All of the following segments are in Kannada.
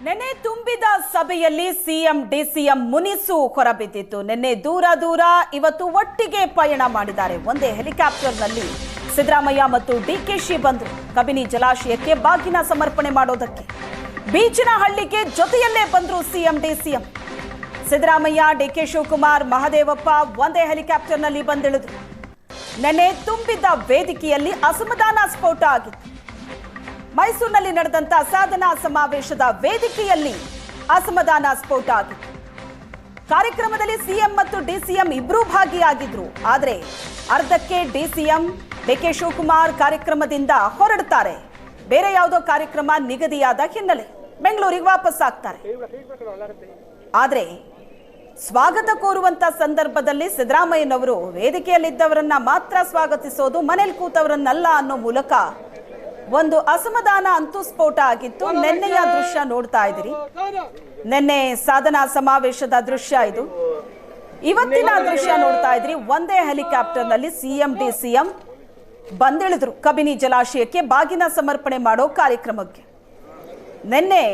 ನೆನೆ ತುಂಬಿದ ಸಭೆಯಲ್ಲಿ ಸಿಎಂ ಡಿಸಿಎಂ ಮುನಿಸು ಹೊರಬಿದ್ದಿತ್ತು. ನೆನ್ನೆ ದೂರ ಇವತ್ತು ಒಟ್ಟಿಗೆ ಪಯಣ ಮಾಡಿದ್ದಾರೆ. ಒಂದೇ ಹೆಲಿಕಾಪ್ಟರ್ನಲ್ಲಿ ಸಿದ್ದರಾಮಯ್ಯ ಮತ್ತು ಡಿಕೆಶಿ ಬಂದರು ಕಬಿನಿ ಜಲಾಶಯಕ್ಕೆ ಬಾಗಿನ ಸಮರ್ಪಣೆ ಮಾಡೋದಕ್ಕೆ. ಬೀಚನಹಳ್ಳಿಗೆ ಜೊತೆಯಲ್ಲೇ ಬಂದರು ಸಿಎಂ ಡಿಸಿಎಂ. ಸಿದ್ದರಾಮಯ್ಯ, ಡಿಕೆ ಶಿವಕುಮಾರ್, ಮಹದೇವಪ್ಪ ಒಂದೇ ಹೆಲಿಕಾಪ್ಟರ್ನಲ್ಲಿ ಬಂದಿಳಿದ್ರು. ನೆನ್ನೆ ತುಂಬಿದ್ದ ವೇದಿಕೆಯಲ್ಲಿ ಅಸಮಾಧಾನ ಸ್ಫೋಟ ಆಗಿತ್ತು. ಮೈಸೂರಿನಲ್ಲಿ ನಡೆದಂತ ಸಾಧನಾ ಸಮಾವೇಶದ ವೇದಿಕೆಯಲ್ಲಿ ಅಸಮಾಧಾನ ಸ್ಫೋಟ ಆಗಿತ್ತು. ಕಾರ್ಯಕ್ರಮದಲ್ಲಿ ಸಿಎಂ ಮತ್ತು ಡಿಸಿಎಂ ಇಬ್ಬರೂ ಭಾಗಿಯಾಗಿದ್ರು. ಆದರೆ ಅರ್ಧಕ್ಕೆ ಡಿಸಿಎಂ ಡಿಕೆ ಶಿವಕುಮಾರ್ ಕಾರ್ಯಕ್ರಮದಿಂದ ಹೊರಡ್ತಾರೆ. ಬೇರೆ ಯಾವುದೋ ಕಾರ್ಯಕ್ರಮ ನಿಗದಿಯಾದ ಹಿನ್ನೆಲೆ ಬೆಂಗಳೂರಿಗೆ ವಾಪಸ್ ಆಗ್ತಾರೆ. ಆದರೆ ಸ್ವಾಗತ ಕೋರುವಂತ ಸಂದರ್ಭದಲ್ಲಿ ಸಿದ್ದರಾಮಯ್ಯನವರು ವೇದಿಕೆಯಲ್ಲಿದ್ದವರನ್ನ ಮಾತ್ರ ಸ್ವಾಗತಿಸೋದು, ಮನೇಲಿ ಕೂತವರನ್ನಲ್ಲ ಅನ್ನೋ ಮೂಲಕ ಒಂದು ಅಸಮಾಧಾನ ಅಂತೂ ಸ್ಫೋಟ ಆಗಿತ್ತು. ನೆನ್ನೆಯ ದೃಶ್ಯ ನೋಡ್ತಾ ಇದ್ದೀರಿ. ನೆನ್ನೆ ಸಾಧನಾ ಸಮಾವೇಶದ ದೃಶ್ಯ ಇದು. ಇವತ್ತಿನ ದೃಶ್ಯ ನೋಡ್ತಾ ಇದ್ರಿ. ಒಂದೇ ಹೆಲಿಕಾಪ್ಟರ್ನಲ್ಲಿ ಸಿಎಂ ಡಿಸಿಎಂ ಬಂದಿಳಿದ್ರು ಕಬಿನಿ ಜಲಾಶಯಕ್ಕೆ ಬಾಗಿನ ಸಮರ್ಪಣೆ ಮಾಡೋ ಕಾರ್ಯಕ್ರಮಕ್ಕೆ. ನಿನ್ನೆ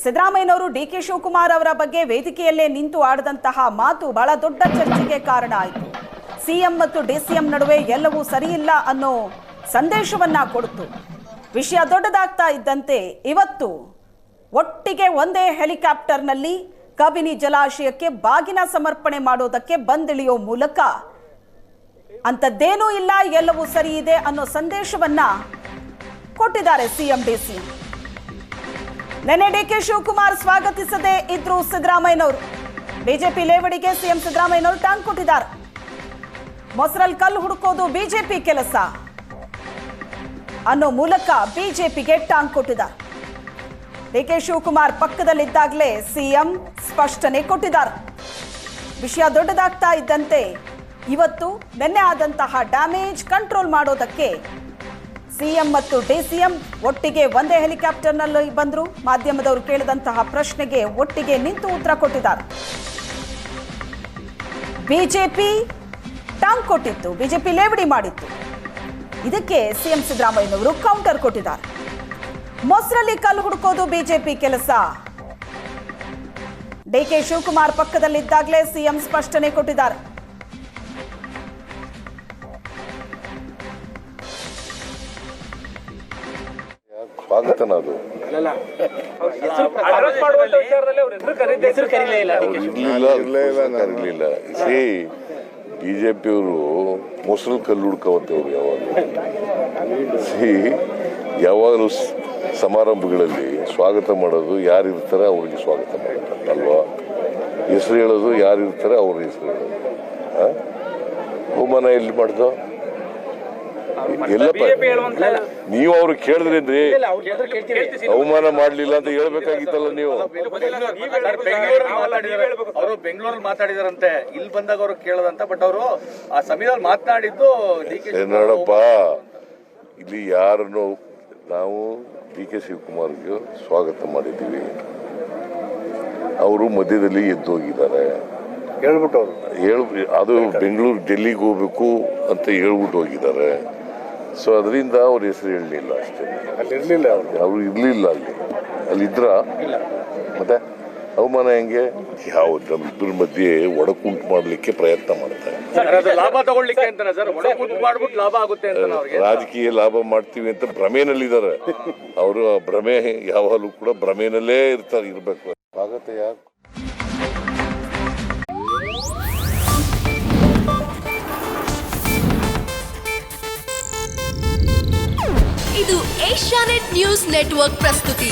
ಸಿದ್ದರಾಮಯ್ಯನವರು ಡಿಕೆ ಶಿವಕುಮಾರ್ ಅವರ ಬಗ್ಗೆ ವೇದಿಕೆಯಲ್ಲೇ ನಿಂತು ಆಡಿದಂತಹ ಮಾತು ಬಹಳ ದೊಡ್ಡ ಚರ್ಚೆಗೆ ಕಾರಣ ಆಯಿತು. ಸಿಎಂ ಮತ್ತು ಡಿಸಿಎಂ ನಡುವೆ ಎಲ್ಲವೂ ಸರಿಯಿಲ್ಲ ಅನ್ನೋ ಸಂದೇಶವನ್ನ ಕೊಡ್ತು. ವಿಷಯ ದೊಡ್ಡದಾಗ್ತಾ ಇದ್ದಂತೆ ಇವತ್ತು ಒಟ್ಟಿಗೆ ಒಂದೇ ಹೆಲಿಕಾಪ್ಟರ್ನಲ್ಲಿ ಕಬಿನಿ ಜಲಾಶಯಕ್ಕೆ ಬಾಗಿನ ಸಮರ್ಪಣೆ ಮಾಡೋದಕ್ಕೆ ಬಂದಿಳಿಯೋ ಮೂಲಕ ಅಂಥದ್ದೇನೂ ಇಲ್ಲ, ಎಲ್ಲವೂ ಸರಿ ಇದೆ ಅನ್ನೋ ಸಂದೇಶವನ್ನ ಕೊಟ್ಟಿದ್ದಾರೆ ಸಿಎಂ ಡಿಸಿಎಂ. ನೆನ್ನೆ ಡಿಕೆ ಶಿವಕುಮಾರ್ ಸ್ವಾಗತಿಸದೇ ಇದ್ರು ಸಿದ್ದರಾಮಯ್ಯನವರು. ಬಿಜೆಪಿ ಲೇವಡಿಗೆ ಸಿಎಂ ಸಿದ್ದರಾಮಯ್ಯನವರು ಟಾಂಗ್ ಕೊಟ್ಟಿದ್ದಾರೆ. ಮೊಸರಲ್ಲಿ ಕಲ್ಲು ಹುಡುಕೋದು ಬಿಜೆಪಿ ಕೆಲಸ ಅನ್ನೋ ಮೂಲಕ ಬಿಜೆಪಿಗೆ ಟಾಂಗ್ ಕೊಟ್ಟಿದ್ದಾರೆ. ಡಿಕೆ ಶಿವಕುಮಾರ್ ಪಕ್ಕದಲ್ಲಿದ್ದಾಗಲೇ ಸಿಎಂ ಸ್ಪಷ್ಟನೆ ಕೊಟ್ಟಿದ್ದಾರೆ. ವಿಷಯ ದೊಡ್ಡದಾಗ್ತಾ ಇದ್ದಂತೆ ಇವತ್ತು ನಿನ್ನೆ ಆದಂತಹ ಡ್ಯಾಮೇಜ್ ಕಂಟ್ರೋಲ್ ಮಾಡೋದಕ್ಕೆ ಸಿಎಂ ಮತ್ತು ಡಿಸಿಎಂ ಒಟ್ಟಿಗೆ ಒಂದೇ ಹೆಲಿಕಾಪ್ಟರ್ನಲ್ಲಿ ಬಂದರು. ಮಾಧ್ಯಮದವರು ಕೇಳಿದಂತಹ ಪ್ರಶ್ನೆಗೆ ಒಟ್ಟಿಗೆ ನಿಂತು ಉತ್ತರ ಕೊಟ್ಟಿದ್ದಾರೆ. ಬಿಜೆಪಿ ಟಾಂಗ್ ಕೊಟ್ಟಿತ್ತು, ಬಿಜೆಪಿ ಲೇವಡಿ ಮಾಡಿತ್ತು. ಇದಕ್ಕೆ ಸಿಎಂ ಸಿದ್ದರಾಮಯ್ಯನವರು ಕೌಂಟರ್ ಕೊಟ್ಟಿದ್ದಾರೆ. ಮೊಸರಲ್ಲಿ ಕಲ್ಲು ಹುಡುಕೋದು ಬಿಜೆಪಿ ಕೆಲಸ. ಡಿಕೆ ಶಿವಕುಮಾರ್ ಪಕ್ಕದಲ್ಲಿದ್ದಾಗಲೇ ಸಿಎಂ ಸ್ಪಷ್ಟನೆ ಕೊಟ್ಟಿದ್ದಾರೆ. ಸ್ವಾಗತನದು ಕರೀಲಿಲ್ಲ. ಬಿಜೆಪಿಯವರು ಮೊಸರು ಕಲ್ಲು ಹುಡ್ಕವತ್ತೆ. ಅವರು ಯಾವಾಗಲೂ ಸಮಾರಂಭಗಳಲ್ಲಿ ಸ್ವಾಗತ ಮಾಡೋದು, ಯಾರಿರ್ತಾರೆ ಅವ್ರಿಗೆ ಸ್ವಾಗತ ಮಾಡ್ತಾರೆ ಅಲ್ವಾ. ಹೆಸರು ಹೇಳೋದು, ಯಾರಿರ್ತಾರೆ ಅವ್ರ ಹೆಸರು ಹೇಳೋದು. ಅವಮಾನ ಎಲ್ಲಿ ಮಾಡ್ದು ಎಲ್ಲಪ್ಪ? ನೀವು ಅವ್ರು ಕೇಳಿದ್ರೇನ್ರಿ? ಅವಮಾನ ಮಾಡ್ಲಿಲ್ಲ ಅಂತ ಹೇಳ್ಬೇಕಾಗಿತ್ತಲ್ಲ ನೀವು. ಅವರು ಬೆಂಗಳೂರಲ್ಲಿ ಮಾತಾಡಿದಾರಂತೆ, ಇಲ್ಲಿ ಬಂದಾಗ ಅವರು ಕೇಳದಂತ. ಬಟ್ ಅವರು ಆ ಸಮಯದಲ್ಲಿ ಮಾತನಾಡಿದ್ದು ನೋಡಪ್ಪ, ಇಲ್ಲಿ ಯಾರನ್ನು ನಾವು ಡಿಕೆ ಶಿವಕುಮಾರ್ಗೆ ಸ್ವಾಗತ ಮಾಡಿದ್ದೀವಿ. ಅವರು ಮಧ್ಯದಲ್ಲಿ ಎದ್ದು ಹೋಗಿದ್ದಾರೆ. ಅದು ಬೆಂಗಳೂರು ಡೆಲ್ಲಿಗೆ ಹೋಗ್ಬೇಕು ಅಂತ ಹೇಳ್ಬಿಟ್ಟು ಹೋಗಿದ್ದಾರೆ. ಸೊ ಅದರಿಂದ ಅವ್ರ ಹೆಸರು ಹೇಳಲಿಲ್ಲ ಅಷ್ಟೇ. ಅವ್ರು ಇರ್ಲಿಲ್ಲ ಅಲ್ಲಿದ್ರ ಮತ್ತೆ ಅವಮಾನ ಹೆಂಗೆ? ಯಾವ್ದು ನಮ್ಮಿಬ್ಬರ ಮಧ್ಯೆ ಒಡಕುಂಟು ಮಾಡ್ಲಿಕ್ಕೆ ಪ್ರಯತ್ನ ಮಾಡ್ತಾರೆ. ಲಾಭ ತಗೊಳ್ಳಿಕ್ಕೆ ಅಂತ ಲಾಭ ಆಗುತ್ತೆ ಅಂತ, ರಾಜಕೀಯ ಲಾಭ ಮಾಡ್ತೀವಿ ಅಂತ ಭ್ರಮೆನಲ್ಲಿದ್ದಾರೆ ಅವರು. ಭ್ರಮೆ ಯಾವಾಗಲೂ ಕೂಡ ಭ್ರಮೆನಲ್ಲೇ ಇರ್ಬೇಕು. ಸ್ವಾಗತ ಯಾಕೆ? ಇದು ಏಷ್ಯಾನೆಟ್ ನ್ಯೂಸ್ ನೆಟ್ವರ್ಕ್ ಪ್ರಸ್ತುತಿ.